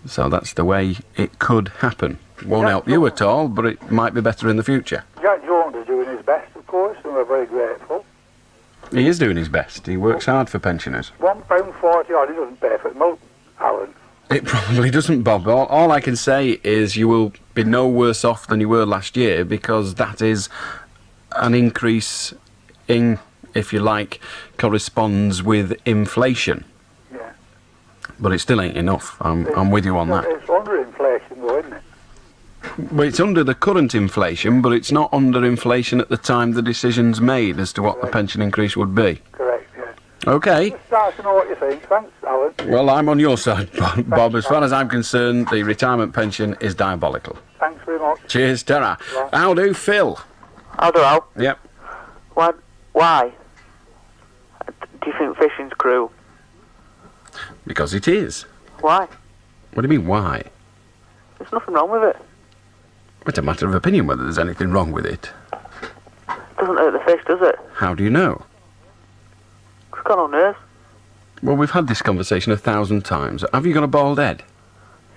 So that's the way it could happen. Won't help you at all, but it might be better in the future. Jack Jones is doing his best, of course, and we're very grateful. He is doing his best. He works hard for pensioners. £1.40 odd, he doesn't pay for it. Well, Alan. It probably doesn't, Bob. All I can say is you will be no worse off than you were last year, because that is an increase in, if you like, corresponds with inflation. Yeah. But it still ain't enough. I'm with you on that. It's under inflation, though, isn't it? Well, it's under the current inflation, but it's not under inflation at the time the decision's made as to what the pension increase would be. Correct, yeah. OK. Just start to know what you think. Thanks, Alan. Well, I'm on your side, Bob. As far as I'm concerned, the retirement pension is diabolical. Thanks very much. Cheers, Tara. How do, Phil? How do I? Yep. Why? Do you think fishing's cruel? Because it is. Why? What do you mean, why? There's nothing wrong with it. It's a matter of opinion whether there's anything wrong with it. Doesn't hurt the fish, does it? How do you know? It's got no nerves. Well, we've had this conversation 1,000 times. Have you got a bald head?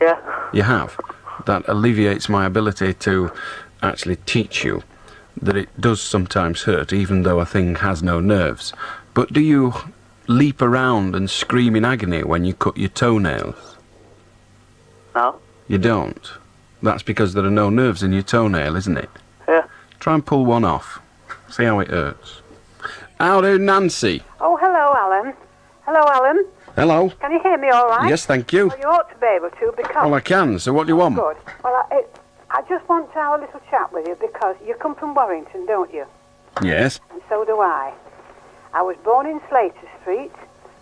Yeah. You have. That alleviates my ability to actually teach you that it does sometimes hurt, even though a thing has no nerves. But do you leap around and scream in agony when you cut your toenails? No. You don't? That's because there are no nerves in your toenail, isn't it? Yeah. Try and pull one off. See how it hurts. How do, Nancy? Oh, hello, Alan. Hello, Alan. Hello. Can you hear me all right? Yes, thank you. Well, you ought to be able to, because... Well, I can, so what do you want? Good. Well, I just want to have a little chat with you, because you come from Warrington, don't you? Yes. And so do I. I was born in Slater Street.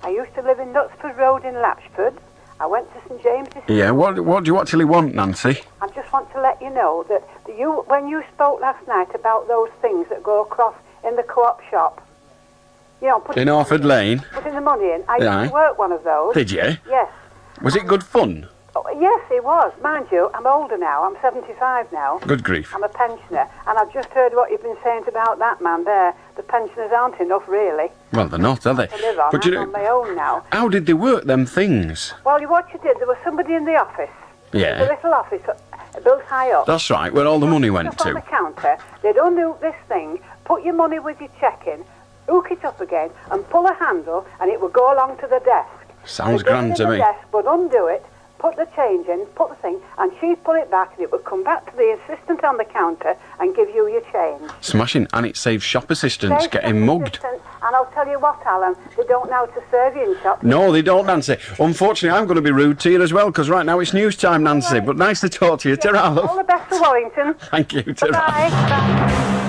I used to live in Knutsford Road in Latchford. I went to St James's... Yeah, what do you actually want, Nancy? I just want to let you know that when you spoke last night about those things that go across in the co-op shop, you know... In Orford Lane? Putting the money in. I used to work one of those. Did you? Yes. Was it good fun? Oh, yes, it was. Mind you, I'm older now. I'm 75 now. Good grief. I'm a pensioner. And I've just heard what you've been saying about that man there. The pensioners aren't enough, really. Well, they're not, are they? To live on. But I'm on my own now. How did they work them things? Well, what you did, there was somebody in the office. Yeah. The little office, built high up. That's right, where all the money went Stuff on to. the counter. They'd undo this thing, put your money with your check in, hook it up again, and pull a handle, and it would go along to the desk. Sounds grand to me. The desk would undo it, put the change in, put the thing, and she'd pull it back, and it would come back to the assistant on the counter and give you your change. Smashing, and it saves shop assistants getting mugged. And I'll tell you what, Alan, they don't know how to serve you in shops. No, they don't, Nancy. Unfortunately, I'm going to be rude to you as well, because right now it's news time, Nancy. But nice to talk to you. Yeah, Ta-ra, love. all the best for Warrington. Thank you. Ta-ra. Bye.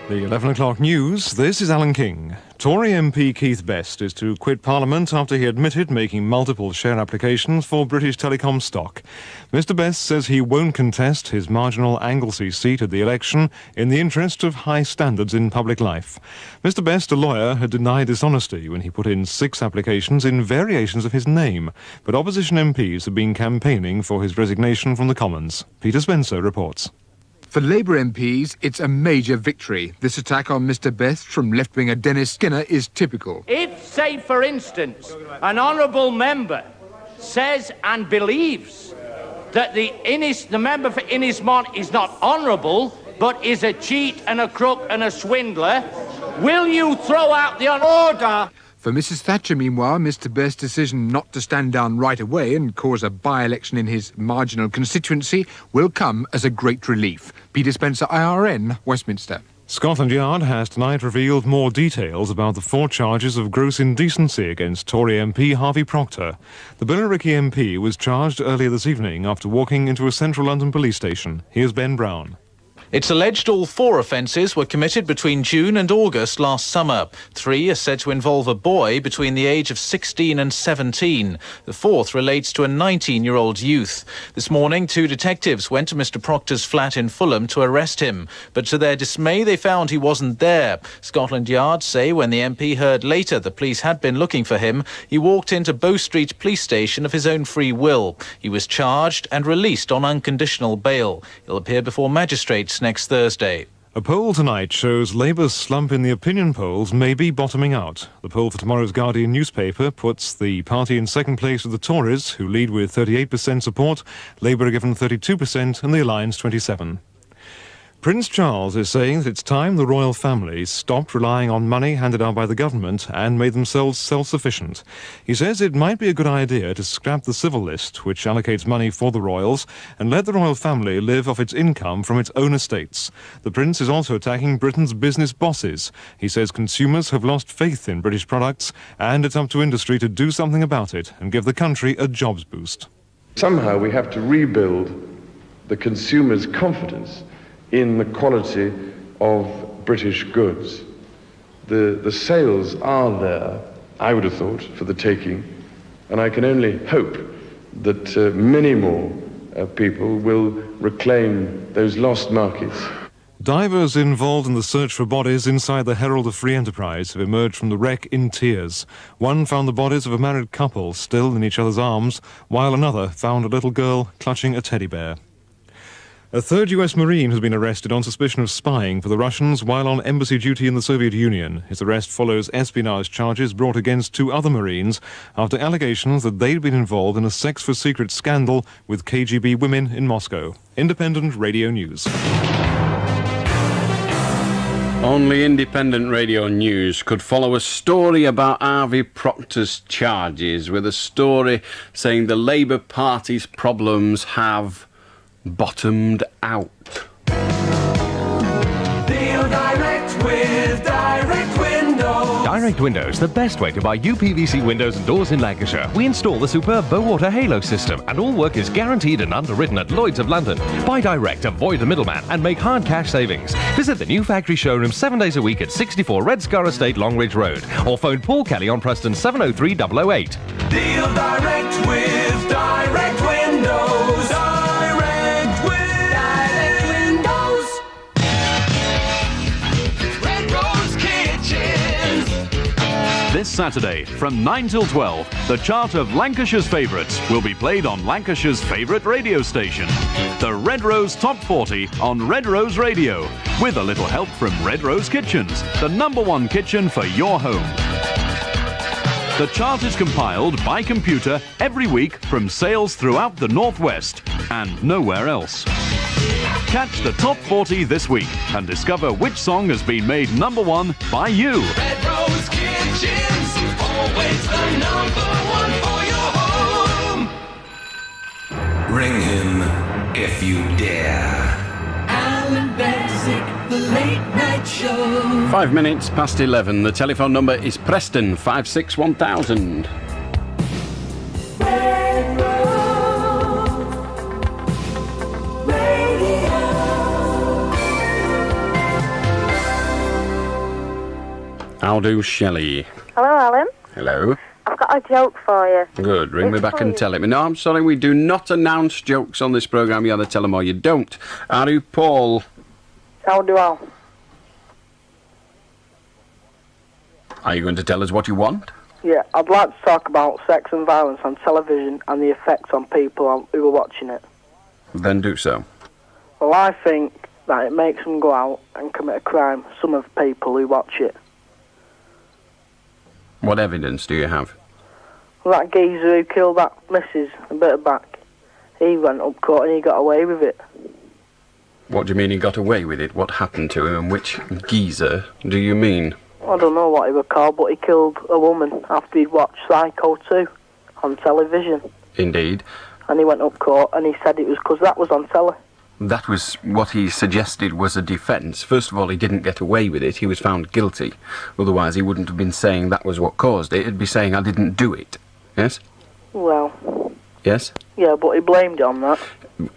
The 11 o'clock news, this is Alan King. Tory MP Keith Best is to quit Parliament after he admitted making multiple share applications for British Telecom stock. Mr Best says he won't contest his marginal Anglesey seat at the election in the interest of high standards in public life. Mr Best, a lawyer, had denied dishonesty when he put in 6 applications in variations of his name, but opposition MPs have been campaigning for his resignation from the Commons. Peter Spencer reports. For Labour MPs, it's a major victory. This attack on Mr Best from left-winger Dennis Skinner is typical. If, say, for instance, an honourable member says and believes that the member for Innismont is not honourable, but is a cheat and a crook and a swindler, will you throw out the order? For Mrs Thatcher, meanwhile, Mr Best's decision not to stand down right away and cause a by-election in his marginal constituency will come as a great relief. Peter Spencer, IRN, Westminster. Scotland Yard has tonight revealed more details about the 4 charges of gross indecency against Tory MP Harvey Proctor. The Billericay MP was charged earlier this evening after walking into a central London police station. Here's Ben Brown. It's alleged all 4 offences were committed between June and August last summer. 3 are said to involve a boy between the age of 16 and 17. The 4th relates to a 19-year-old youth. This morning, 2 detectives went to Mr Proctor's flat in Fulham to arrest him, but to their dismay they found he wasn't there. Scotland Yard say when the MP heard later the police had been looking for him, he walked into Bow Street Police Station of his own free will. He was charged and released on unconditional bail. He'll appear before magistrates next Thursday. A poll tonight shows Labour's slump in the opinion polls may be bottoming out. The poll for tomorrow's Guardian newspaper puts the party in second place with the Tories, who lead with 38% support. Labour are given 32% and the Alliance 27%. Prince Charles is saying that it's time the royal family stopped relying on money handed out by the government and made themselves self-sufficient. He says it might be a good idea to scrap the civil list, which allocates money for the royals, and let the royal family live off its income from its own estates. The prince is also attacking Britain's business bosses. He says consumers have lost faith in British products, and it's up to industry to do something about it and give the country a jobs boost. Somehow we have to rebuild the consumer's confidence in the quality of British goods. The sales are there, I would have thought, for the taking, and I can only hope that many more people will reclaim those lost markets. Divers involved in the search for bodies inside the Herald of Free Enterprise have emerged from the wreck in tears. One found the bodies of a married couple still in each other's arms, while another found a little girl clutching a teddy bear. A third US Marine has been arrested on suspicion of spying for the Russians while on embassy duty in the Soviet Union. His arrest follows espionage charges brought against 2 other Marines after allegations that they'd been involved in a sex-for-secret scandal with KGB women in Moscow. Independent Radio News. Only Independent Radio News could follow a story about Harvey Proctor's charges with a story saying the Labour Party's problems have bottomed out. Deal direct with Direct Windows. Direct Windows, the best way to buy UPVC windows and doors in Lancashire. We install the superb Bowater Halo system, and all work is guaranteed and underwritten at Lloyd's of London. Buy direct, avoid the middleman, and make hard cash savings. Visit the new factory showroom 7 days a week at 64 Red Scar Estate, Longridge Road, or phone Paul Kelly on Preston 703 008. Deal direct with Direct Windows. This Saturday, from 9 till 12, the chart of Lancashire's favourites will be played on Lancashire's favourite radio station, the Red Rose Top 40 on Red Rose Radio, with a little help from Red Rose Kitchens, the #1 kitchen for your home. The chart is compiled by computer every week from sales throughout the Northwest and nowhere else. Catch the Top 40 this week and discover which song has been made #1 by you. Red Rose Kitchens, always the #1 for your home. Ring him if you dare. Allan Beswick, the Late Night Show. 5 minutes past 11. The telephone number is Preston 561,000. Red Rose Radio. I'll do Shelley. Hello, Alan. Hello. I've got a joke for you. Good. Ring me It's back for and you. tell it. No, I'm sorry, we do not announce jokes on this programme. You either tell them or you don't. Are you Paul? How do I? Are you going to tell us what you want? Yeah, I'd like to talk about sex and violence on television and the effects on people who are watching it. Then do so. Well, I think that it makes them go out and commit a crime, some of the people who watch it. What evidence do you have? Well, that geezer who killed that missus a bit back, he went up court and he got away with it. What do you mean he got away with it? What happened to him and which geezer do you mean? I don't know what he was called, but he killed a woman after he'd watched Psycho 2 on television. Indeed. And he went up court and he said it was because that was on telly. That was what he suggested was a defence. First of all, he didn't get away with it. He was found guilty. Otherwise, he wouldn't have been saying that was what caused it. He'd be saying, I didn't do it. Yes? Well, Yes? yeah, but he blamed it on that.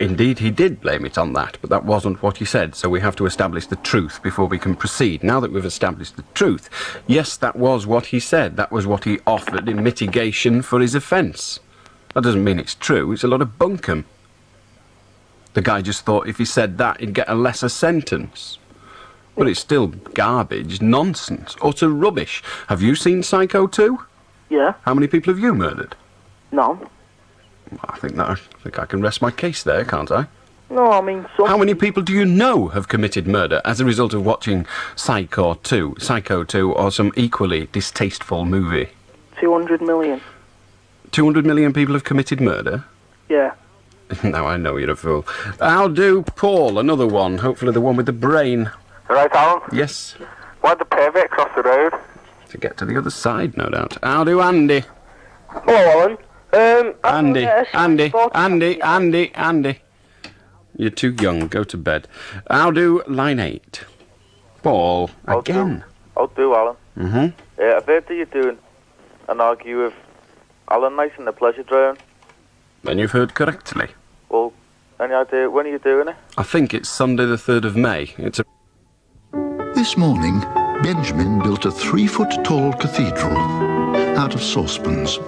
Indeed, he did blame it on that, but that wasn't what he said, so we have to establish the truth before we can proceed. Now that we've established the truth, yes, that was what he said. That was what he offered in mitigation for his offence. That doesn't mean it's true. It's a lot of bunkum. The guy just thought if he said that, he'd get a lesser sentence. But it's still garbage, nonsense, utter rubbish. Have you seen Psycho 2? Yeah. How many people have you murdered? None. I think I can rest my case there, can't I? No, I mean some. How many people do you know have committed murder as a result of watching Psycho 2, or some equally distasteful movie? 200 million. 200 million people have committed murder? Yeah. Now I know you're a fool. I'll do Paul, another one. Hopefully the one with the brain. Right, Alan? Yes. Why'd the pave it across the road? To get to the other side, no doubt. I'll do Andy. Hello, Alan. Andy. You're too young. Go to bed. I'll do line 8. Paul, again. I'll do Alan. Mm-hmm. I've heard that you're doing an argue with Alan Nice in the pleasure drone. Then you've heard correctly. Well, any idea when are you doing it? I think it's Sunday the 3rd of May. It's a... This morning, Benjamin built a 3-foot-tall cathedral out of saucepans,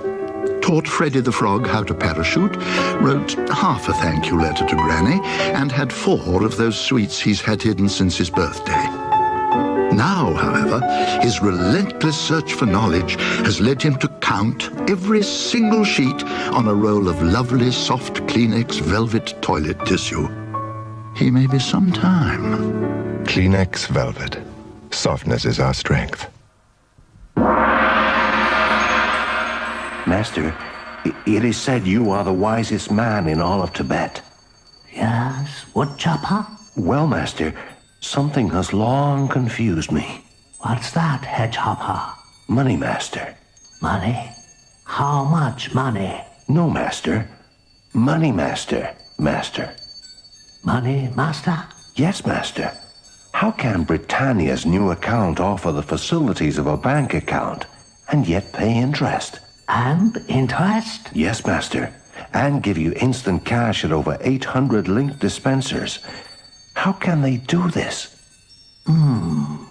taught Freddy the Frog how to parachute, wrote half a thank you letter to Granny, and had 4 of those sweets he's had hidden since his birthday. Now, however, his relentless search for knowledge has led him to count every single sheet on a roll of lovely soft Kleenex velvet toilet tissue. He may be some time. Kleenex velvet. Softness is our strength. Master, it is said you are the wisest man in all of Tibet. Yes, Woodchopper? Well, Master, something has long confused me. What's that, Hedgehopper? Money, Master. Money? How much money? No, Master. Money, Master. Master. Money, Master? Yes, Master. How can Britannia's new account offer the facilities of a bank account and yet pay interest? And interest? Yes, Master. And give you instant cash at over 800 linked dispensers. How can they do this? I'm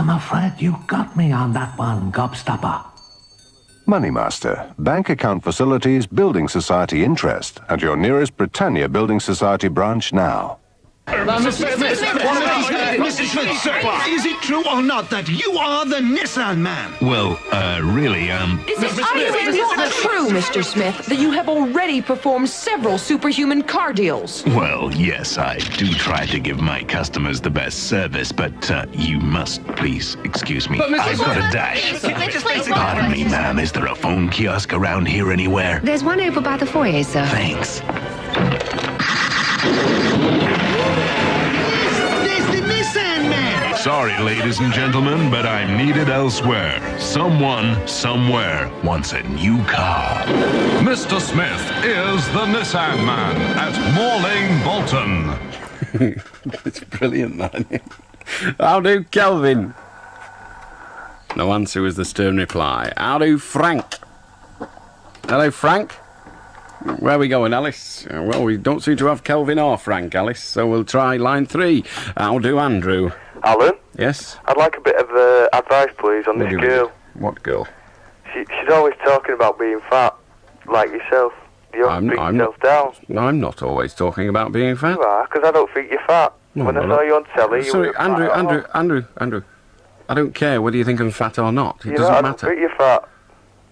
afraid you got me on that one, Gobstopper. Money Master. Bank account facilities, building society interest. At your nearest Britannia Building Society branch now. Mrs. Smith, sir, is it true or not that you are the Nissan Man? Well, really, Is it not true, Mr. Smith, that you have already performed several superhuman car deals? Well, yes, I do try to give my customers the best service, but you must please excuse me. But Mr. I've got a dash. Pardon me, ma'am, is there a phone kiosk around here anywhere? There's one over by the foyer, sir. Thanks. Sorry, ladies and gentlemen, but I'm needed elsewhere. Someone, somewhere, wants a new car. Mr. Smith is the Nissan Man at Morling Bolton. It's brilliant, man. I'll do Kelvin. No answer was the stern reply. I'll do Frank. Hello, Frank. Where are we going, Alice? Well, we don't seem to have Kelvin or Frank, Alice, so we'll try line 3. I'll do Andrew. Alan? Yes? I'd like a bit of advice, please, on this girl. What girl? She's always talking about being fat, like yourself. You have to bring yourself down. I'm not always talking about being fat. You are, because I don't think you're fat. When I saw you on telly, you sorry, were Andrew. I don't care whether you think I'm fat or not. It doesn't I matter. don't think you're fat.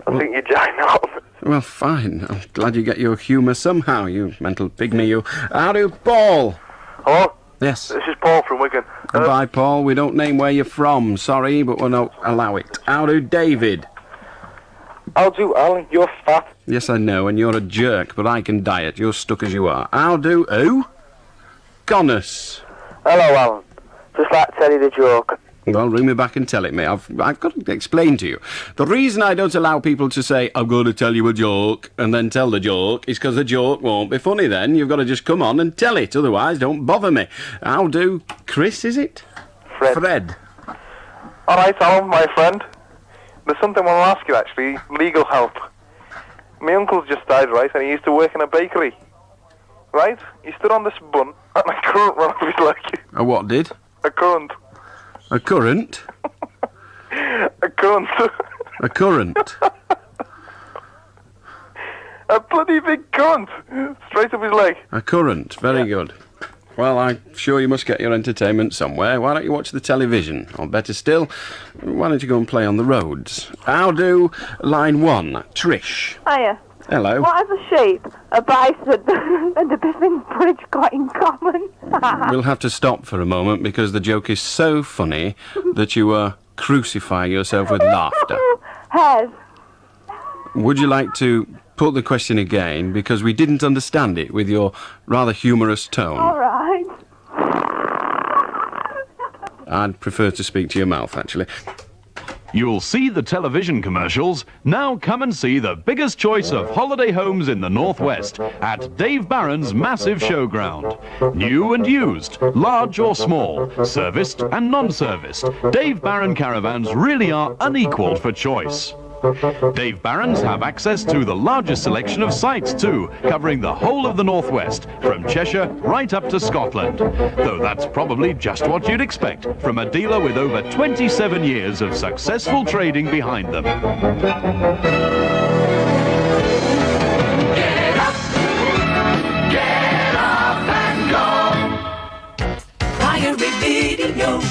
I think you're ginormous. Well, fine. I'm glad you get your humour somehow, you mental pygmy, you. I'll do Paul. Hello? Yes. This is Paul from Wigan. Goodbye, Paul. We don't name where you're from. Sorry, but we'll not allow it. I'll do David. I'll do Alan. You're fat. Yes, I know, and you're a jerk, but I can diet. You're stuck as you are. I'll do who? Connors. Hello, Alan. Just like to tell you the joke. Well, ring me back and tell it me. I've got to explain to you. The reason I don't allow people to say, I'm going to tell you a joke, and then tell the joke, is because the joke won't be funny then. You've got to just come on and tell it. Otherwise, don't bother me. I'll do Chris, is it? Fred. All right, Alan, my friend. There's something I want to ask you, actually. Legal help. My uncle's just died, right, and he used to work in a bakery. Right? He stood on this bun, and a current ran off his leg. A what did? A current. A current? A current. A current? A bloody big current. Straight up his leg. A current. Very good. Well, I'm sure you must get your entertainment somewhere. Why don't you watch the television? Or better still, why don't you go and play on the roads? I'll do line 1. Trish. Hiya. Hello. What have a sheep, a bison, and a Biffin Bridge got in common? We'll have to stop for a moment because the joke is so funny that you crucify yourself with laughter. Has. Would you like to put the question again because we didn't understand it with your rather humorous tone? All right. I'd prefer to speak to your mouth, actually. You'll see the television commercials. Now come and see the biggest choice of holiday homes in the Northwest at Dave Barron's massive showground. New and used, large or small, serviced and non-serviced, Dave Barron caravans really are unequalled for choice. Dave Barron's have access to the largest selection of sites too, covering the whole of the Northwest, from Cheshire right up to Scotland. Though that's probably just what you'd expect from a dealer with over 27 years of successful trading behind them. Get up and go. Priory Video,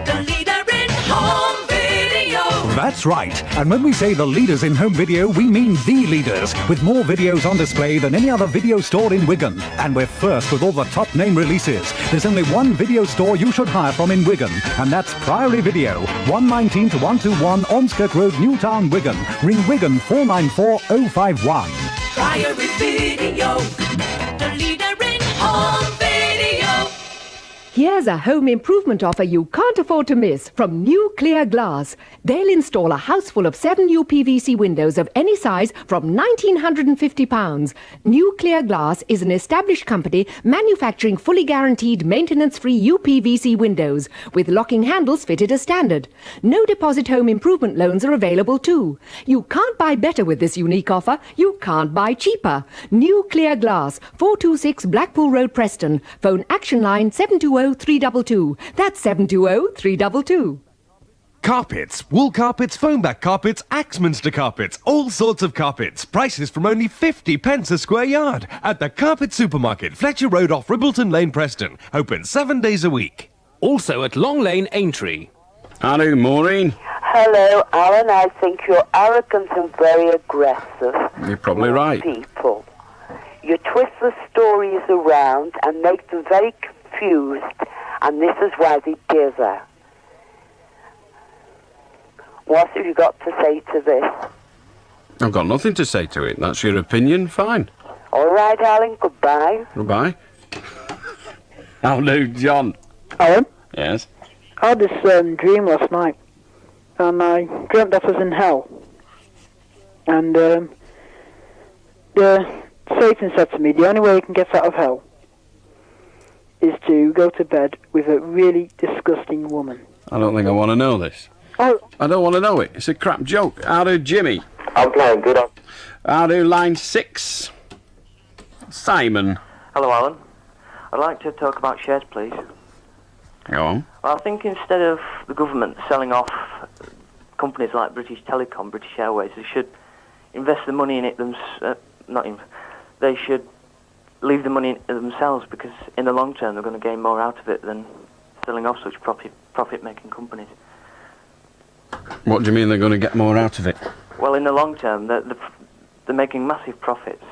the leader in home video. That's right. And when we say the leaders in home video, we mean the leaders, with more videos on display than any other video store in Wigan. And we're first with all the top name releases. There's only one video store you should hire from in Wigan, and that's Priory Video, 119 to 121 Ormskirk Road, Newtown, Wigan. Ring Wigan 494 051. Priory Video, the leader in home video. Here's a home improvement offer you can't afford to miss from New Clear Glass. They'll install a house full of 7 new PVC windows of any size from £1,950. New Clear Glass is an established company manufacturing fully guaranteed maintenance-free UPVC windows with locking handles fitted as standard. No deposit home improvement loans are available too. You can't buy better with this unique offer. You can't buy cheaper. New Clear Glass, 426 Blackpool Road, Preston. Phone Action Line 720-322. That's 720-322. Carpets, wool carpets, foam back carpets, Axminster carpets, all sorts of carpets. Prices from only 50p a square yard at the Carpet Supermarket, Fletcher Road off Ribbleton Lane, Preston. Open 7 days a week. Also at Long Lane, Aintree. Hello, Maureen. Hello, Alan. I think you're arrogant and very aggressive. You're probably right. People. You twist the stories around and make them very confused, and this is why they dither. What have you got to say to this? I've got nothing to say to it. That's your opinion. Fine. All right, Alan. Goodbye. Goodbye. How do, John? Alan? Yes? I had this dream last night, and I dreamt I was in hell. And Satan said to me, the only way you can get out of hell is to go to bed with a really disgusting woman. I don't think I want to know this. Oh. I don't want to know it. It's a crap joke. How do, Jimmy? I'm playing good. How do, line 6? Simon. Hello, Alan. I'd like to talk about shares, please. Go on. Well, I think instead of the government selling off companies like British Telecom, British Airways, they should invest the money in it they should leave the money in it themselves, because in the long term they're going to gain more out of it than selling off such profit-making companies. What do you mean they're going to get more out of it? Well, in the long term, they're making massive profits.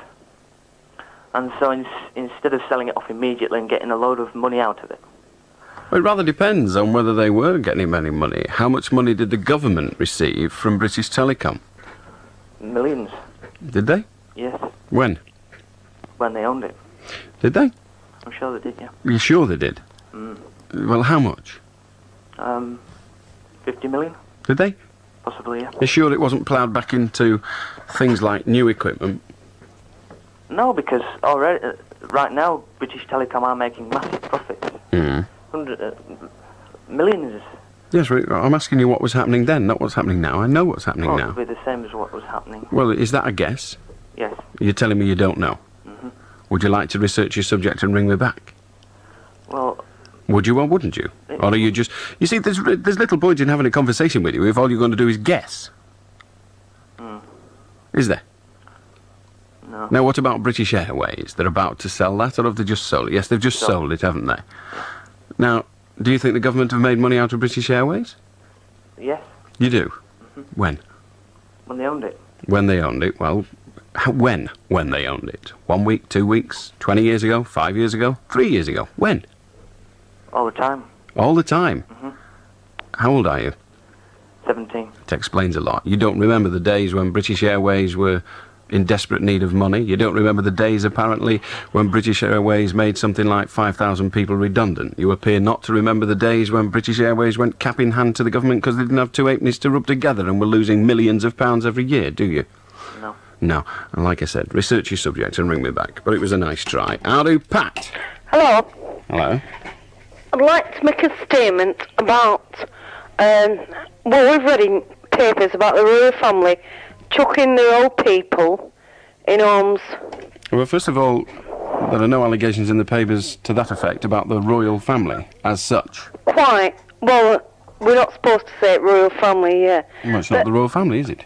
And so instead of selling it off immediately and getting a load of money out of it. Well, it rather depends on whether they were getting any money. How much money did the government receive from British Telecom? Millions. Did they? Yes. When? When they owned it. Did they? I'm sure they did, yeah. You're sure they did? Mm. Well, how much? 50 million? Did they? Possibly, yeah. You're sure it wasn't ploughed back into things like new equipment? No, because already, right now, British Telecom are making massive profits. Mm. Millions. Yes, I'm asking you what was happening then, not what's happening now. I know what's happening now. Probably the same as what was happening. Well, is that a guess? Yes. You're telling me you don't know? Mm-hmm. Would you like to research your subject and ring me back? Well... Would you or wouldn't you? Or are you just... You see, there's little point in having a conversation with you if all you're going to do is guess. Mm. Is there? No. Now, what about British Airways? They're about to sell that, or have they just sold it? Yes, they've just sold it, haven't they? Now, do you think the government have made money out of British Airways? Yes. You do? Mm-hmm. When? When they owned it. When they owned it, well, When they owned it? 1 week, 2 weeks, 20 years ago, 5 years ago, 3 years ago? When? All the time. All the time? Mhm. How old are you? 17. It explains a lot. You don't remember the days when British Airways were in desperate need of money. You don't remember the days, apparently, when British Airways made something like 5,000 people redundant. You appear not to remember the days when British Airways went cap in hand to the government because they didn't have two halfpennies to rub together and were losing millions of pounds every year, do you? No. No. And like I said, research your subject and ring me back. But it was a nice try. How do, Pat? Hello. Hello. I'd like to make a statement about, we've read in papers about the royal family chucking their old people in homes. Well, first of all, there are no allegations in the papers to that effect about the royal family as such. Quite. Well, we're not supposed to say royal family, yeah. Well, it's not the royal family, is it?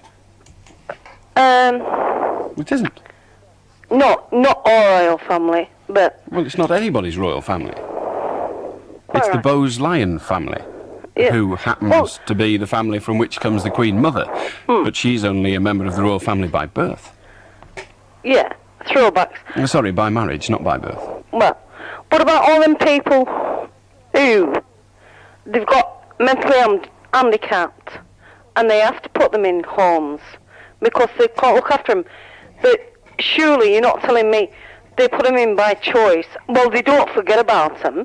It isn't. Not our royal family, but... Well, it's not anybody's royal family. It's the Bowes-Lyon family, who happens to be the family from which comes the Queen Mother, but she's only a member of the royal family by birth. Yeah, throwbacks. Sorry, by marriage, not by birth. Well, what about all them people who they've got mentally handicapped and they have to put them in homes because they can't look after them? But surely you're not telling me they put them in by choice. Well, they don't forget about them.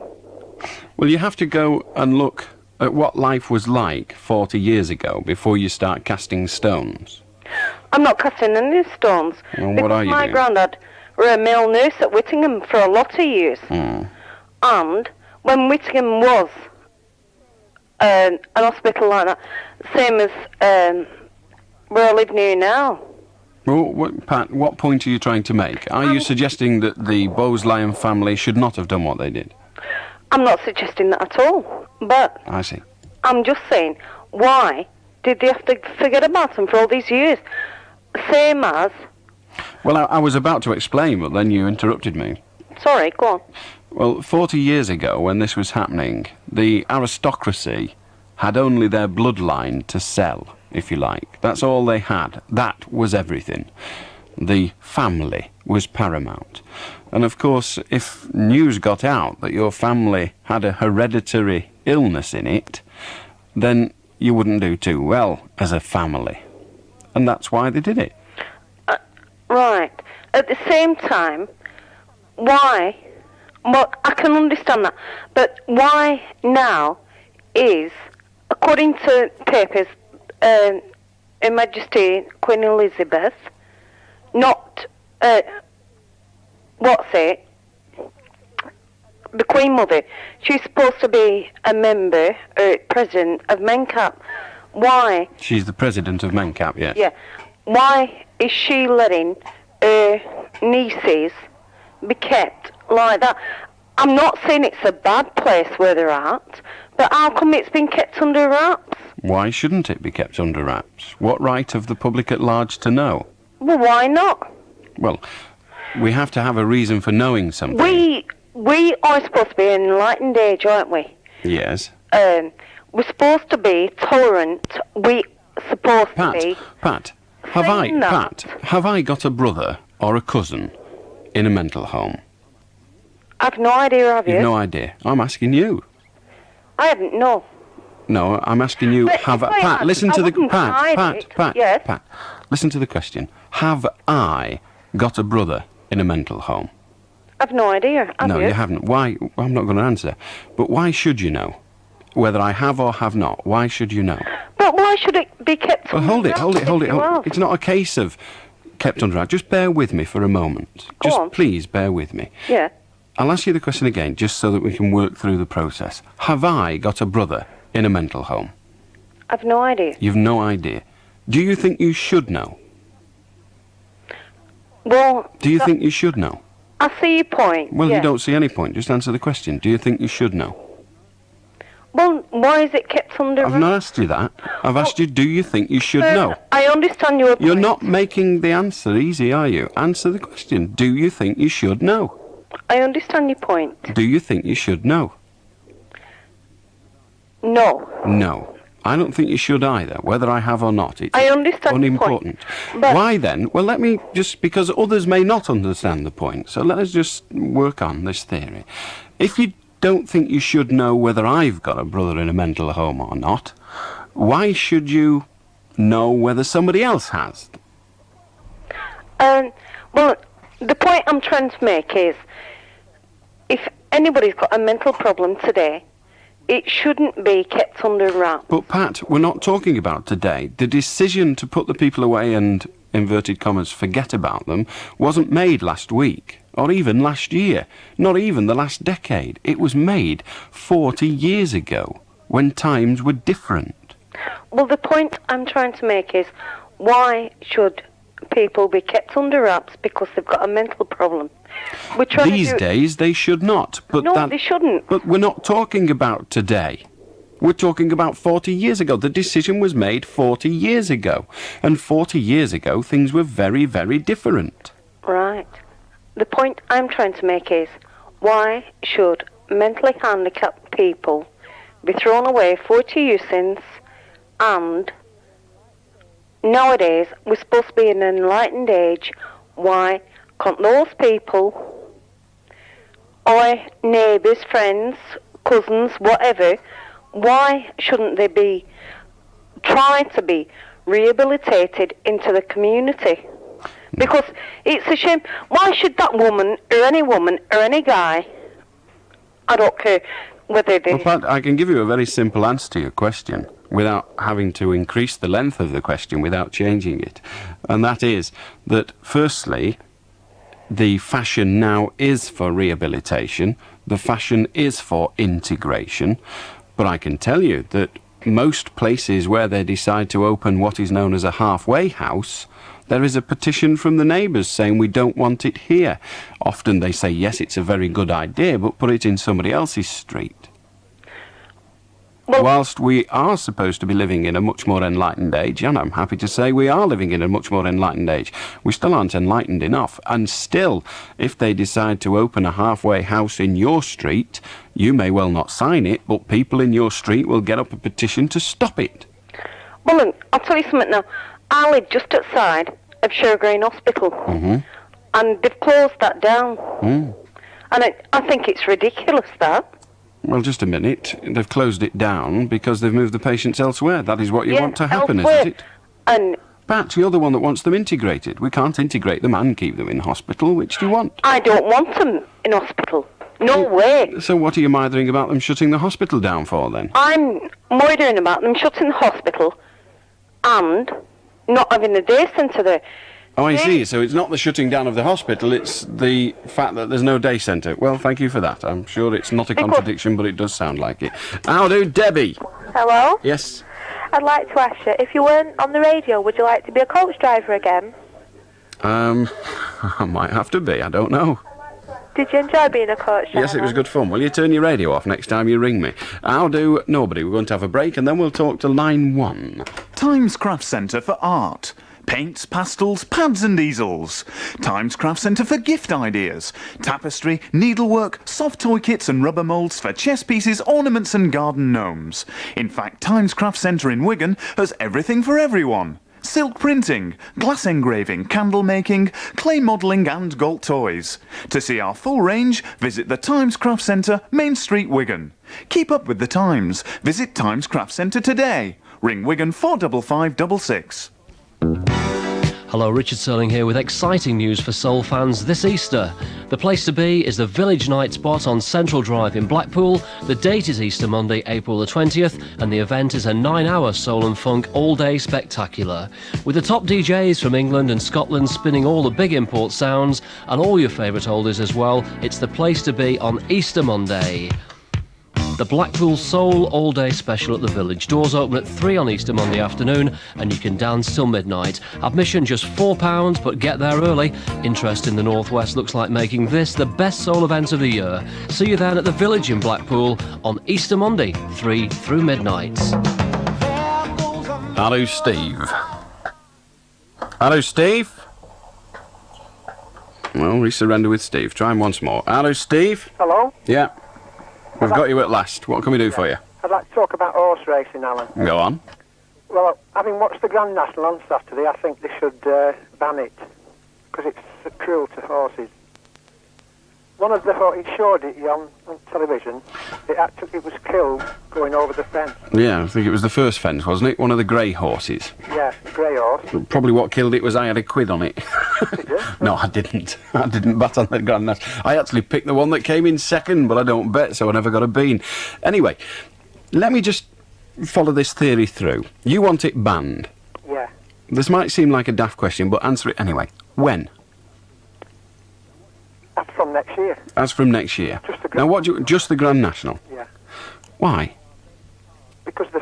Well, you have to go and look at what life was like 40 years ago before you start casting stones. I'm not casting any stones. Well, what are you my doing? granddad was a male nurse at Whittingham for a lot of years. And when Whittingham was an hospital like that, same as where I live near now. Well, Pat, what point are you trying to make? Are you suggesting that the Bowes-Lyon family should not have done what they did? I'm not suggesting that at all, but I see. I'm just saying, why did they have to forget about them for all these years? Same as... Well, I was about to explain, but then you interrupted me. Sorry, go on. Well, 40 years ago, when this was happening, the aristocracy had only their bloodline to sell, if you like. That's all they had. That was everything. The family was paramount. And of course, if news got out that your family had a hereditary illness in it, then you wouldn't do too well as a family. And that's why they did it. Right. At the same time, why... Well, I can understand that. But why now is, according to papers, Her Majesty Queen Elizabeth, not... the Queen Mother, she's supposed to be a member, president of MENCAP. Why? She's the president of MENCAP, yes. Yeah. Why is she letting her nieces be kept like that? I'm not saying it's a bad place where they're at, but how come it's been kept under wraps? Why shouldn't it be kept under wraps? What right have the public at large to know? Well, why not? Well, we have to have a reason for knowing something. We are supposed to be an enlightened age, aren't we? Yes. We're supposed to be tolerant. We're supposed to be... Pat, have I got a brother or a cousin in a mental home? I've no idea, have you? You've no idea. I'm asking you. I haven't, no. No, I'm asking you, Pat, listen to the... Yes. Pat, listen to the question. Have I got a brother in a mental home? I've no idea, have No, you? you haven't. Why? I'm not going to answer. But why should you know? Whether I have or have not, why should you know? But why should it be kept Well, hold it. It's not a case of kept under wraps. Just bear with me for a moment. Go on. Please bear with me. Yeah. I'll ask you the question again, just so that we can work through the process. Have I got a brother in a mental home? I've no idea. You've no idea. Do you think you should know? Well... Do you think you should know? I see your point. Well, yeah. you don't see any point. Just answer the question. Do you think you should know? Well, why is it kept under wraps? I've not asked you that. I've asked you, do you think you should know? I understand your point. You're not making the answer easy, are you? Answer the question. Do you think you should know? I understand your point. Do you think you should know? No. No. I don't think you should either, whether I have or not. It's I understand unimportant. the point, but Why then? Well, let me just, because others may not understand the point, so let us just work on this theory. If you don't think you should know whether I've got a brother in a mental home or not, why should you know whether somebody else has? Well, the point I'm trying to make is, if anybody's got a mental problem today, it shouldn't be kept under wraps. But Pat, we're not talking about today. The decision to put the people away and, inverted commas, forget about them, wasn't made last week, or even last year, not even the last decade. It was made 40 years ago, when times were different. Well, the point I'm trying to make is, why should people be kept under wraps because they've got a mental problem? We're trying These days they should not. But No, they shouldn't. But we're not talking about today. We're talking about 40 years ago. The decision was made 40 years ago. And 40 years ago things were very, very different. Right. The point I'm trying to make is, why should mentally handicapped people be thrown away for usings, and nowadays we're supposed to be in an enlightened age? Why can't those people, or neighbours, friends, cousins, whatever, why shouldn't they be trying to be rehabilitated into the community? Because it's a shame. Why should that woman or any guy, I don't care whether they... Well, Pat, I can give you a very simple answer to your question without having to increase the length of the question, without changing it. And that is that, firstly, the fashion now is for rehabilitation. The fashion is for integration. But I can tell you that most places where they decide to open what is known as a halfway house, there is a petition from the neighbours saying we don't want it here. Often they say, yes, it's a very good idea, but put it in somebody else's street. Well, whilst we are supposed to be living in a much more enlightened age, and I'm happy to say we are living in a much more enlightened age, we still aren't enlightened enough. And still, if they decide to open a halfway house in your street, you may well not sign it, but people in your street will get up a petition to stop it. Well, look, I'll tell you something now. I live just outside of Shergreen Hospital, and they've closed that down. And I think it's ridiculous, that. Well, just a minute. They've closed it down because they've moved the patients elsewhere. That is what you Yeah, want to happen, elsewhere. isn't it? And Pat, you're the one that wants them integrated. We can't integrate them and keep them in hospital. Which do you want? I don't want them in hospital. No way. So what are you mithering about them shutting the hospital down for, then? I'm moithering about them shutting the hospital and not having a day centre there. Oh, I see. So it's not the shutting down of the hospital, it's the fact that there's no day centre. Well, thank you for that. I'm sure it's not a contradiction, but it does sound like it. How do, Debbie? Hello? Yes? I'd like to ask you, if you weren't on the radio, would you like to be a coach driver again? I might have to be. I don't know. Did you enjoy being a coach driver? Yes, it was good fun. Will you turn your radio off next time you ring me? I'll do nobody. We're going to have a break and then we'll talk to line 1. Times Craft Centre for Art. Paints, pastels, pads and easels. Times Craft Centre for gift ideas. Tapestry, needlework, soft toy kits and rubber moulds for chess pieces, ornaments and garden gnomes. In fact, Times Craft Centre in Wigan has everything for everyone. Silk printing, glass engraving, candle making, clay modelling and Galt toys. To see our full range, visit the Times Craft Centre, Main Street, Wigan. Keep up with the times. Visit Times Craft Centre today. Ring Wigan 45566. Hello, Richard Serling here with exciting news for soul fans this Easter. The place to be is the Village Night Spot on Central Drive in Blackpool. The date is Easter Monday, April the 20th, and the event is a 9-hour soul and funk all-day spectacular. With the top DJs from England and Scotland spinning all the big import sounds, and all your favourite oldies as well, it's the place to be on Easter Monday. The Blackpool Soul All-Day Special at the Village. Doors open at 3 on Easter Monday afternoon and you can dance till midnight. Admission just £4, but get there early. Interest in the Northwest looks like making this the best soul event of the year. See you then at the Village in Blackpool on Easter Monday, 3 through midnight. Hello, Steve. Hello, Steve. Well, resurrender with Steve. Try him once more. Hello, Steve. Hello? Yeah. We've got you at last. What can we do for you? I'd like to talk about horse racing, Alan. Go on. Well, having watched the Grand National on Saturday, I think they should ban it, because it's cruel to horses. One of the horses, it showed it on television, it was killed going over the fence. Yeah, I think it was the first fence, wasn't it? One of the grey horses. Yeah, grey horse. Probably what killed it was I had a quid on it. Did you? No, I didn't. I didn't bet on the Grand National. I actually picked the one that came in second, but I don't bet, so I never got a bean. Anyway, let me just follow this theory through. You want it banned? Yeah. This might seem like a daft question, but answer it anyway. When? That's from next year. As from next year. Now, just the Grand National? Yeah. Why? Because the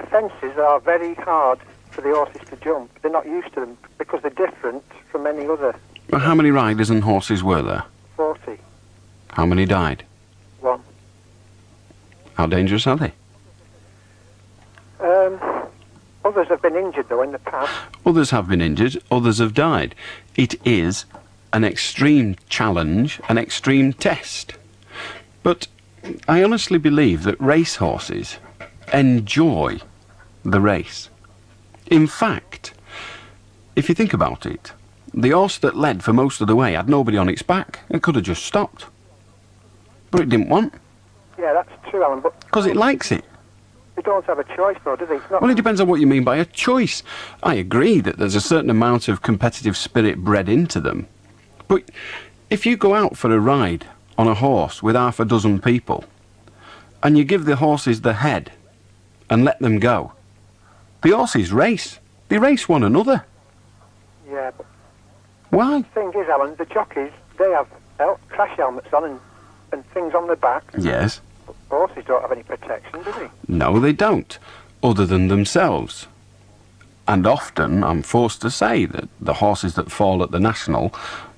fences are very hard for the horses to jump. They're not used to them, because they're different from any other. Well, how many riders and horses were there? 40. How many died? 1. How dangerous are they? Others have been injured, though, in the past. Others have been injured, others have died. It is an extreme challenge, an extreme test. But I honestly believe that racehorses enjoy the race. In fact, if you think about it, the horse that led for most of the way had nobody on its back. It could have just stopped. But it didn't want. Yeah, that's true, Alan, but... Because it likes it. They don't have a choice, though, do they? It's not... Well, it depends on what you mean by a choice. I agree that there's a certain amount of competitive spirit bred into them. But if you go out for a ride on a horse with half a dozen people, and you give the horses the head and let them go, the horses race. They race one another. Yeah, but... Why? The thing is, Alan, the jockeys, they have crash helmets on and things on their back. Yes. But horses don't have any protection, do they? No, they don't, other than themselves. And often, I'm forced to say that the horses that fall at the National,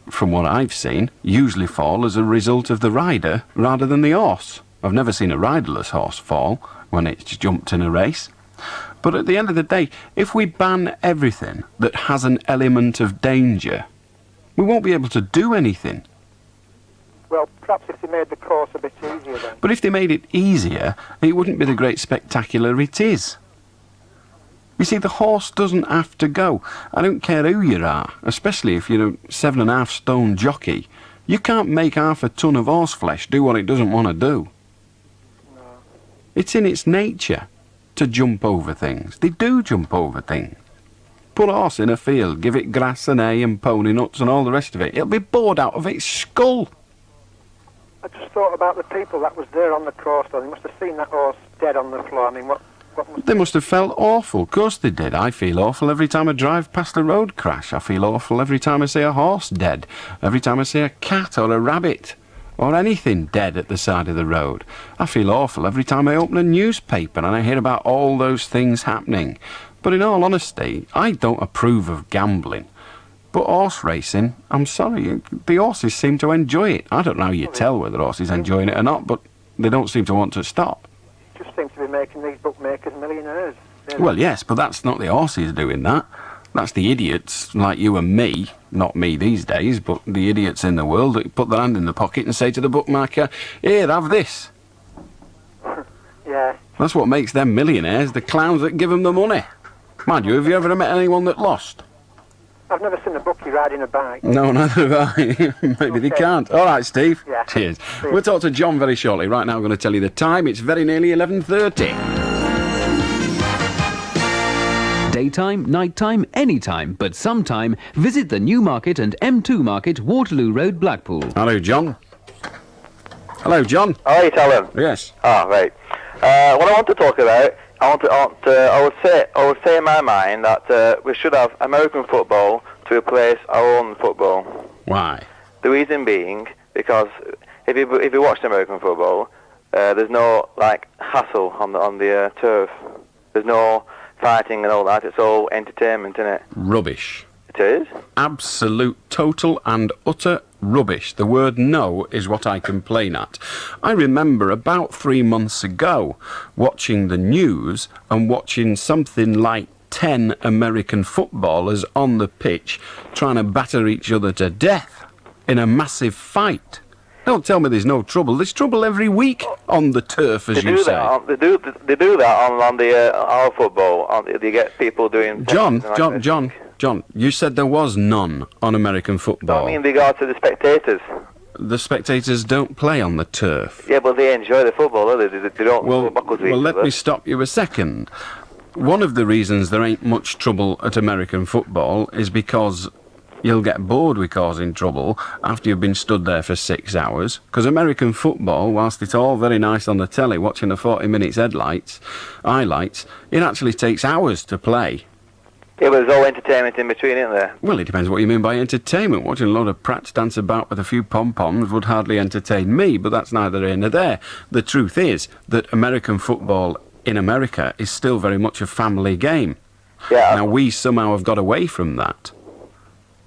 from what I've seen, usually fall as a result of the rider rather than the horse. I've never seen a riderless horse fall when it's jumped in a race. But at the end of the day, if we ban everything that has an element of danger, we won't be able to do anything. Well, perhaps if they made the course a bit easier then. But if they made it easier, it wouldn't be the great spectacular it is. You see, the horse doesn't have to go. I don't care who you are, especially if you're a 7.5 stone jockey. You can't make half a ton of horse flesh do what it doesn't want to do. No. It's in its nature to jump over things. They do jump over things. Put a horse in a field, give it grass and hay and pony nuts and all the rest of it. It'll be bored out of its skull. I just thought about the people that was there on the course, though. They must have seen that horse dead on the floor. I mean, what must They must have felt awful. Of course they did. I feel awful every time I drive past a road crash. I feel awful every time I see a horse dead. Every time I see a cat or a rabbit or anything dead at the side of the road. I feel awful every time I open a newspaper and I hear about all those things happening. But in all honesty, I don't approve of gambling. But horse racing, I'm sorry, the horses seem to enjoy it. I don't know how you tell whether the horse is enjoying it or not, but they don't seem to want to stop. just seem to be making these bookmakers millionaires. Well, yes, but that's not the horses doing that. That's the idiots like you and me, not me these days, but the idiots in the world that put their hand in the pocket and say to the bookmaker, "Here, have this." Yeah. That's what makes them millionaires, the clowns that give them the money. Mind you, have you ever met anyone that lost? I've never seen a bookie riding a bike. No, neither have I. Maybe they can't. All right, Steve. Yeah. Cheers. We'll talk to John very shortly. Right now I'm going to tell you the time. It's very nearly 11:30. Daytime, nighttime, anytime, but sometime, visit the New Market and M2 Market, Waterloo Road, Blackpool. Hello, John. Hello, John. How are you, Alan? Yes. Ah, right. What I want to talk about, I would say in my mind that we should have American football to replace our own football. Why? The reason being because if you watch American football, there's no hassle on the turf. There's no fighting and all that. It's all entertainment, isn't it? Rubbish. It is? Absolute, total and utter rubbish. The word no is what I complain at. I remember about 3 months ago watching the news and watching something like 10 American footballers on the pitch trying to batter each other to death in a massive fight. Don't tell me there's no trouble. There's trouble every week on the turf, as you say. They do that on the our football. They get people doing. John, you said there was none on American football. I mean, they go to the spectators. The spectators don't play on the turf. Yeah, but they enjoy the football, don't they? They don't Well, buckle to each let other. me stop you a second. One of the reasons there ain't much trouble at American football is because you'll get bored with causing trouble after you've been stood there for 6 hours. Because American football, whilst it's all very nice on the telly watching the 40 minutes highlights, it actually takes hours to play. Yeah, but there's all entertainment in between, isn't there? Well, it depends what you mean by entertainment. Watching a lot of prats dance about with a few pom-poms would hardly entertain me, but that's neither here nor there. The truth is that American football in America is still very much a family game. Yeah. Now, we somehow have got away from that.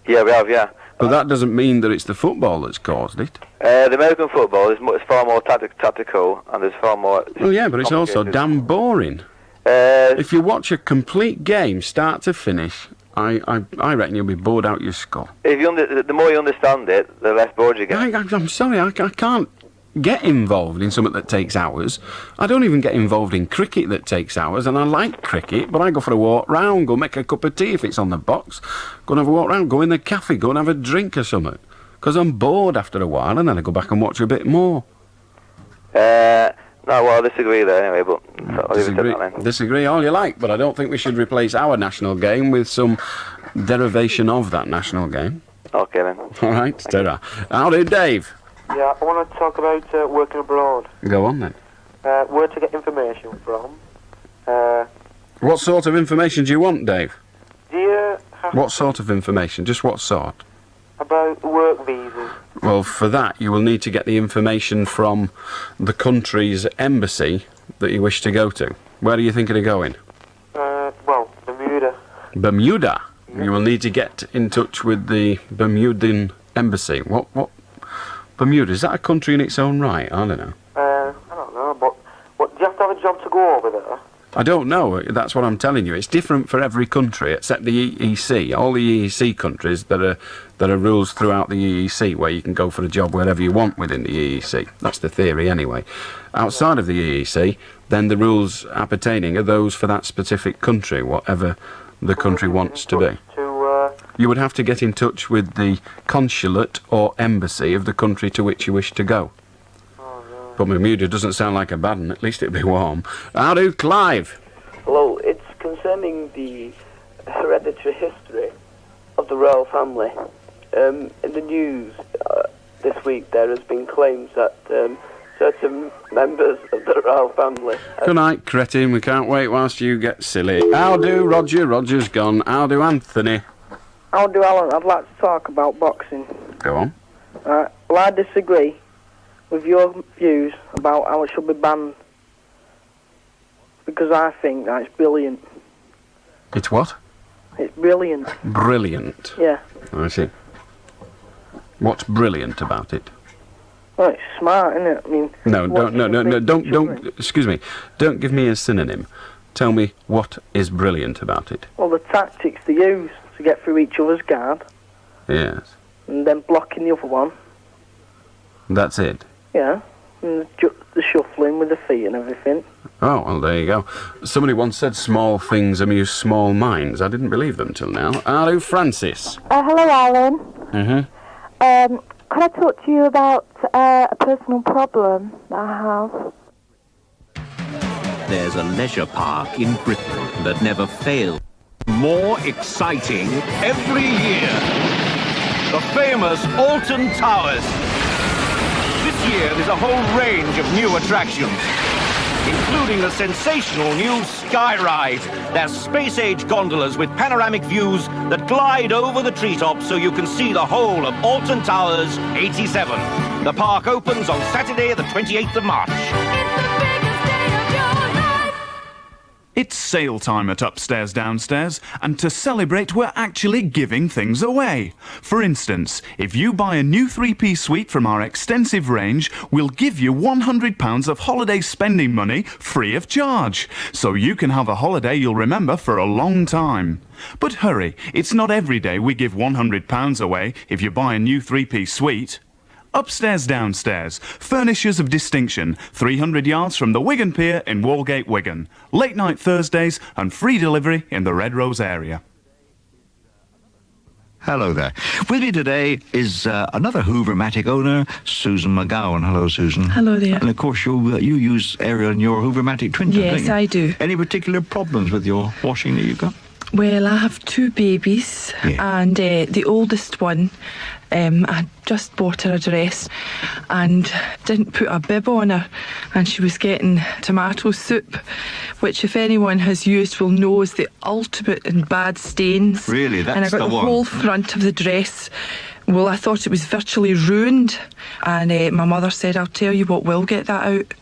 Yeah, we have, yeah. But that doesn't mean that it's the football that's caused it. The American football is far more tactical, and there's far more... Well, yeah, but it's also damn boring. If you watch a complete game, start to finish, I reckon you'll be bored out your skull. If the more you understand it, the less bored you get. I'm sorry, I can't get involved in something that takes hours. I don't even get involved in cricket that takes hours, and I like cricket, but I go for a walk round, go make a cup of tea if it's on the box, go and have a walk round, go in the cafe, go and have a drink or something. Because I'm bored after a while, and then I go back and watch a bit more. No, well, I disagree there anyway, but I'll leave it at that then. Disagree all you like, but I don't think we should replace our national game with some derivation of that national game. Okay, then. All right, ta-ra. Howdy, Dave. Yeah, I want to talk about working abroad. Go on, then. Where to get information from. What sort of information do you want, Dave? Do you have What sort of information? Just what sort? about work visas? Well, for that, you will need to get the information from the country's embassy that you wish to go to. Where are you thinking of going? Well, Bermuda. Bermuda? Yeah. You will need to get in touch with the Bermudan embassy. What? Bermuda, is that a country in its own right? I don't know. I don't know, but do you have to have a job to go over there? I don't know. That's what I'm telling you. It's different for every country except the EEC. All the EEC countries, there are rules throughout the EEC where you can go for a job wherever you want within the EEC. That's the theory anyway. Outside of the EEC, then the rules appertaining are those for that specific country, whatever the country wants to be. You would have to get in touch with the consulate or embassy of the country to which you wish to go. But Bermuda doesn't sound like a bad one. At least it'd be warm. How do, Clive? Hello, it's concerning the hereditary history of the royal family. In the news this week there has been claims that certain members of the royal family... Good night, cretin. We can't wait whilst you get silly. How do, Roger? Roger's gone. How do, Anthony? How do, Alan? I'd like to talk about boxing. Go on. Well, I disagree with your views about how it should be banned, because I think that it's brilliant. It's what? It's brilliant. Brilliant. Yeah. I see. What's brilliant about it? Well, it's smart, isn't it? I mean... No, don't, excuse me. Don't give me a synonym. Tell me what is brilliant about it. Well, the tactics they use to get through each other's guard. Yes. And then blocking the other one. That's it. Yeah. And the shuffling with the feet and everything. Oh, well, there you go. Somebody once said small things amuse small minds. I didn't believe them till now. Hello, Francis. Hello, Alan. Mm-hmm. Could I talk to you about a personal problem that I have? There's a leisure park in Britain that never fails. More exciting every year. The famous Alton Towers. This year there's a whole range of new attractions, including the sensational new Sky Ride. They're space-age gondolas with panoramic views that glide over the treetops so you can see the whole of Alton Towers 87. The park opens on Saturday the 28th of March. It's sale time at Upstairs Downstairs, and to celebrate we're actually giving things away. For instance, if you buy a new 3-piece suite from our extensive range, we'll give you £100 of holiday spending money free of charge, so you can have a holiday you'll remember for a long time. But hurry, it's not every day we give £100 away if you buy a new 3-piece suite. upstairs, downstairs, furnishers of distinction, 300 yards from the Wigan Pier in Walgate, Wigan. Late night Thursdays and free delivery in the Red Rose area. Hello there. With me today is another Hoovermatic owner, Susan McGowan. Hello, Susan. Hello there. And of course, you use Ariel in your Hoovermatic twin tub, don't Yes, you? I do. Any particular problems with your washing that you've got? Well, I have two babies, and the oldest one, I just bought her a dress and didn't put a bib on her, and she was getting tomato soup, which if anyone has used will know is the ultimate in bad stains. Really? That's and I got the the one? whole front of the dress. Well, I thought it was virtually ruined, and my mother said, I'll tell you what will get that out.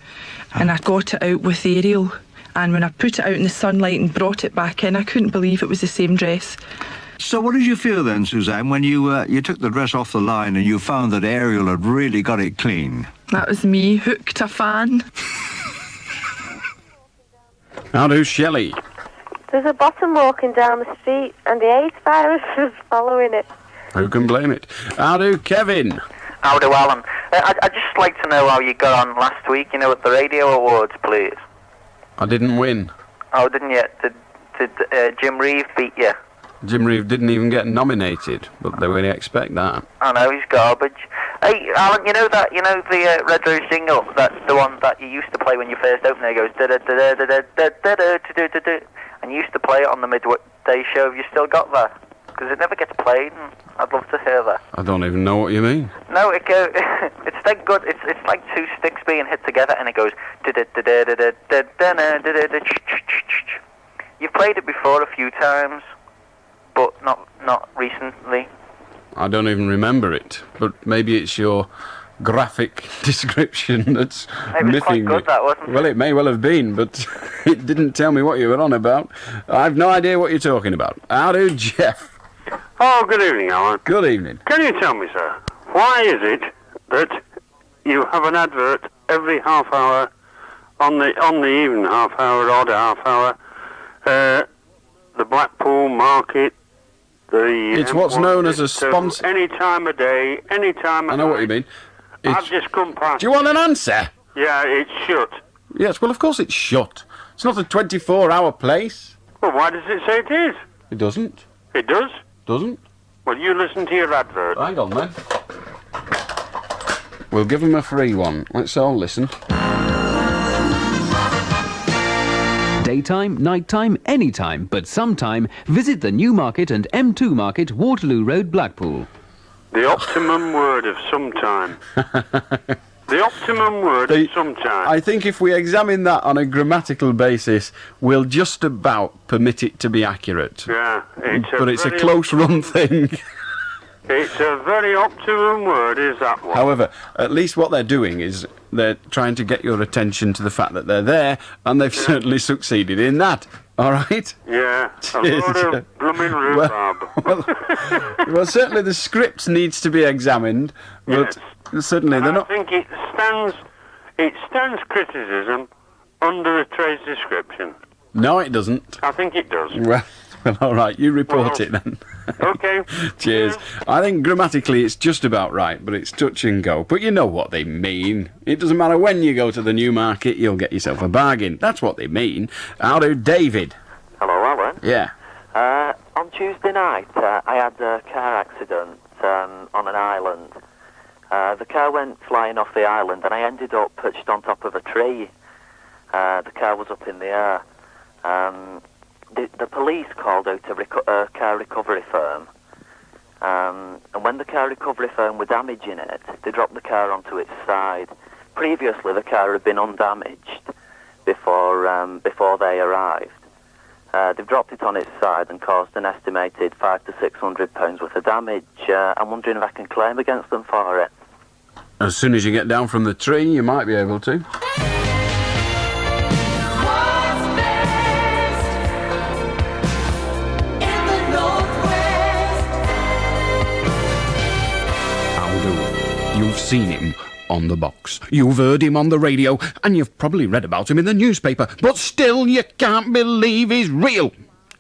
And I got it out with Ariel. And when I put it out in the sunlight and brought it back in, I couldn't believe it was the same dress. So what did you feel then, Suzanne, when you took the dress off the line and you found that Ariel had really got it clean? That was me, hooked a fan. How do Shelley? There's a bottom walking down the street and the AIDS virus is following it. Who can blame it? How do Kevin? How do Alan? I'd just like to know how you got on last week, at the radio awards, please. I didn't win. Oh, didn't you? Did Jim Reeve beat you? Jim Reeve didn't even get nominated, but they really expect that. I know, he's garbage. Hey, Alan, the Red Rose jingle, that's the one that you used to play when you first opened it. It goes da-da-da-da-da-da-da-da-da-da-da, and you used to play it on the midday show. Have you still got that? Because it never gets played, and I'd love to hear that. I don't even know what you mean. No, it's that good. It's like two sticks being hit together, and it goes. You've played it before a few times, but not recently. I don't even remember it, but maybe it's your graphic description that's It was miffing quite good, me. that, wasn't it? Well, it may well have been, but it didn't tell me what you were on about. I've no idea what you're talking about. How do Jeff? Oh, good evening, Alan. Good evening. Can you tell me, sir, why is it that you have an advert every half hour on the even half hour, odd half hour, the Blackpool market, It's what's known as a sponsor. Any time of day, any time of I know what you mean. I've just come past. Do you want an answer? Yeah, it's shut. Yes, well, of course it's shut. It's not a 24-hour place. Well, why does it say it is? It doesn't. It does? Doesn't. Well, you listen to your advert. Hang on, then. We'll give him a free one. Let's all listen. Daytime, nighttime, anytime, but sometime, visit the Newmarket and M2 Market, Waterloo Road, Blackpool. The optimum word of sometime. The optimum word of sometime. I think if we examine that on a grammatical basis, we'll just about permit it to be accurate. Yeah, But it's a close-run thing. It's a very optimum word, is that one? However, at least what they're doing is they're trying to get your attention to the fact that they're there, and they've certainly succeeded in that. All right? Yeah, a Cheers, load of Jeff. blooming rhubarb. Well, certainly the script needs to be examined, but certainly they're I not... think it stands criticism under a trade description. No, it doesn't. I think it does. Well, all right, you report it then. Okay. Cheers. I think grammatically it's just about right, but it's touch and go. But you know what they mean. It doesn't matter when you go to the Newmarket, you'll get yourself a bargain. That's what they mean. How do David? Hello, Alan. Yeah. On Tuesday night, I had a car accident on an island. The car went flying off the island, and I ended up perched on top of a tree. The car was up in the air. The police called out a car recovery firm, and when the car recovery firm were damaging it, they dropped the car onto its side. Previously, the car had been undamaged before they arrived. They've dropped it on its side and caused an estimated £500 to £600 worth of damage. I'm wondering if I can claim against them for it. As soon as you get down from the tree, you might be able to. You've seen him on the box. You've heard him on the radio, and you've probably read about him in the newspaper, but still you can't believe he's real.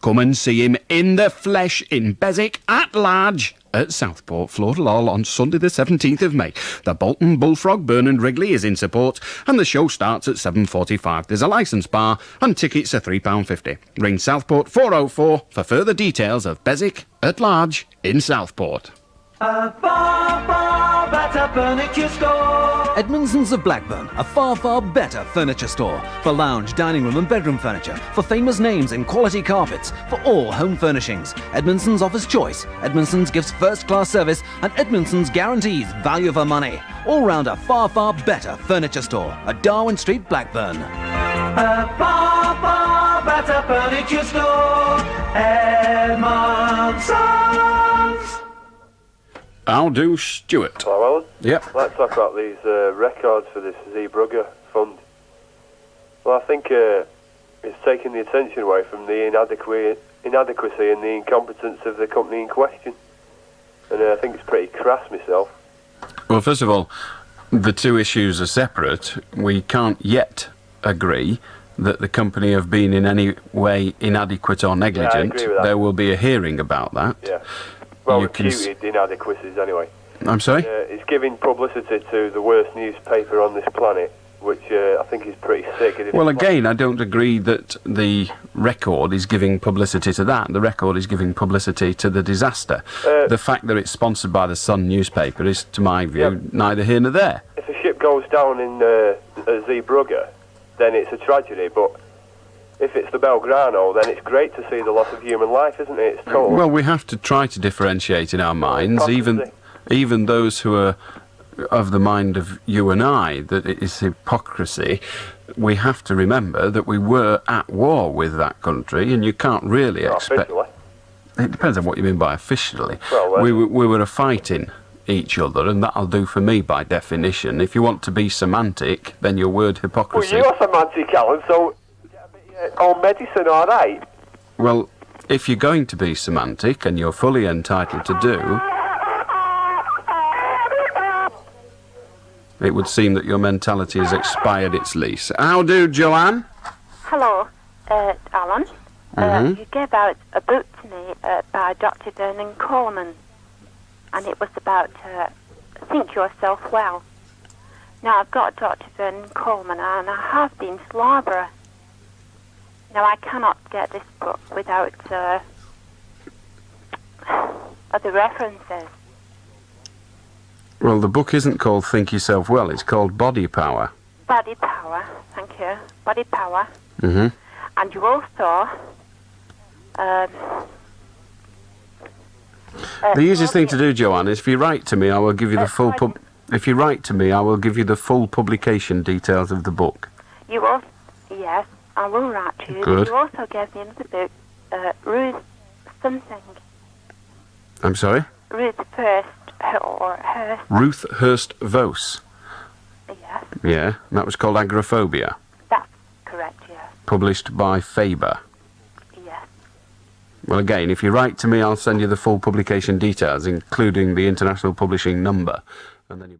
Come and see him in the flesh in Beswick at large. at Southport, Florida, on Sunday the 17th of May. The Bolton Bullfrog Burn and Wrigley is in support, and the show starts at 7:45. There's a licence bar, and tickets are £3.50. Ring Southport 404 for further details of Beswick at large in Southport. A far, far better furniture store. Edmondson's of Blackburn, a far, far better furniture store. For lounge, dining room and bedroom furniture. For famous names and quality carpets. For all home furnishings. Edmondson's offers choice. Edmondson's gives first-class service. And Edmondson's guarantees value for money. All round a far, far better furniture store. At Darwin Street, Blackburn. A far, far better furniture store. Edmondson's. I'll do Stuart. Hello, Alan. Yep. I'd like to talk about these records for this Zeebrugge fund. Well, I think it's taking the attention away from the inadequacy and the incompetence of the company in question. And I think it's pretty crass myself. Well, first of all, the two issues are separate. We can't yet agree that the company have been in any way inadequate or negligent. Yeah, I agree with that. There will be a hearing about that. Yeah. Well, You can reputed inadequacies anyway. I'm sorry? It's giving publicity to the worst newspaper on this planet, which I think is pretty sick. Well, again, I don't agree that the record is giving publicity to that. The record is giving publicity to the disaster. The fact that it's sponsored by the Sun newspaper is, to my view, neither here nor there. If a ship goes down in Zeebrugge, then it's a tragedy, but if it's the Belgrano, then it's great to see the loss of human life, isn't it? It's total. Well, we have to try to differentiate in our minds, even those who are of the mind of you and I, that it is hypocrisy. We have to remember that we were at war with that country, and you can't really expect... Officially. It depends on what you mean by officially. Well, we were fighting each other, and that'll do for me by definition. If you want to be semantic, then your word hypocrisy... Well, you're semantic, Alan, so... on medicine, all right? Well, if you're going to be semantic, and you're fully entitled to do... it would seem that your mentality has expired its lease. How do, Joanne? Hello, Alan. You gave out a book to me by Dr. Vernon Coleman, and it was about Think Yourself Well. Now, I've got Dr. Vernon Coleman, and I have been to Loughborough. Now, I cannot get this book without other references. Well, the book isn't called Think Yourself Well, it's called Body Power. Body Power, thank you. Body Power. Mm-hmm. And you also... the easiest thing to do, Joanne, is if you write to me, I will give you the full if you write to me, I will give you the full publication details of the book. You also... Yes, I will write to you. Good. You also gave me another book, Ruth something. I'm sorry? Ruth First, or Hurst. Ruth Hurst Vos. Yes. Yeah, and that was called Agoraphobia. That's correct, yes. Published by Faber. Yes. Well, again, if you write to me, I'll send you the full publication details, including the international publishing number. And then